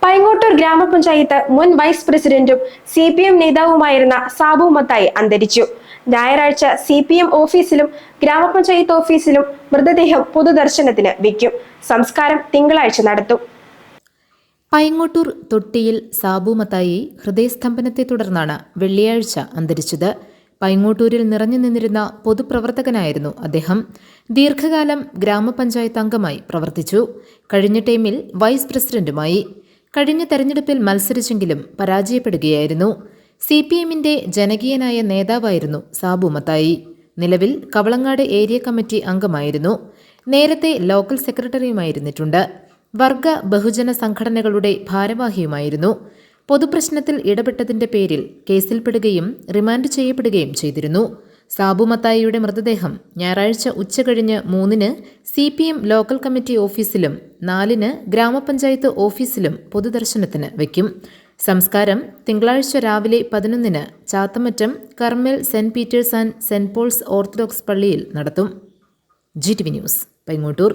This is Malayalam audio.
പൈങ്ങോട്ടൂർ ഗ്രാമപഞ്ചായത്ത് മുൻ വൈസ് പ്രസിഡന്റും CPM നേതാവുമായിരുന്ന സാബു മത്തായി അന്തരിച്ചു. ഞായറാഴ്ച CPM ഓഫീസിലും ഗ്രാമപഞ്ചായത്ത് ഓഫീസിലും മൃതദേഹം പൊതുദർശനത്തിന് വയ്ക്കും. സംസ്കാരം തിങ്കളാഴ്ച നടത്തും. പൈങ്ങോട്ടൂർ തൊട്ടിയിൽ സാബു മത്തായി ഹൃദയസ്തംഭനത്തെ തുടർന്നാണ് വെള്ളിയാഴ്ച അന്തരിച്ചത്. പൈങ്ങോട്ടൂരിൽ നിറഞ്ഞു നിന്നിരുന്ന പൊതുപ്രവർത്തകനായിരുന്നു അദ്ദേഹം. ദീർഘകാലം ഗ്രാമപഞ്ചായത്ത് അംഗമായി പ്രവർത്തിച്ചു. കഴിഞ്ഞ ടൈമിൽ വൈസ് പ്രസിഡന്റുമായി. കഴിഞ്ഞ തെരഞ്ഞെടുപ്പിൽ മത്സരിച്ചെങ്കിലും പരാജയപ്പെടുകയായിരുന്നു. CPMന്റെ ജനകീയനായ നേതാവായിരുന്നു സാബു മത്തായി. നിലവിൽ കവളങ്ങാട് ഏരിയ കമ്മിറ്റി അംഗമായിരുന്നു. നേരത്തെ ലോക്കൽ സെക്രട്ടറിയുമായിരുന്നിട്ടുണ്ട്. വർഗ ബഹുജന സംഘടനകളുടെ ഭാരവാഹിയുമായിരുന്നു. പൊതുപ്രശ്നത്തിൽ ഇടപെട്ടതിന്റെ പേരിൽ കേസിൽപ്പെടുകയും റിമാൻഡ് ചെയ്യപ്പെടുകയും ചെയ്തിരുന്നു. സാബു മത്തായിയുടെ മൃതദേഹം ഞായറാഴ്ച ഉച്ചകഴിഞ്ഞ് 3-ന് CPM ലോക്കൽ കമ്മിറ്റി ഓഫീസിലും 4-ന് ഗ്രാമപഞ്ചായത്ത് ഓഫീസിലും പൊതുദർശനത്തിന് വയ്ക്കും. സംസ്കാരം തിങ്കളാഴ്ച രാവിലെ 11-ന് Chathamattam Carmel Saint Peter's and Saint Paul's Orthodox പള്ളിയിൽ നടത്തും. GTV news, Paingottoor.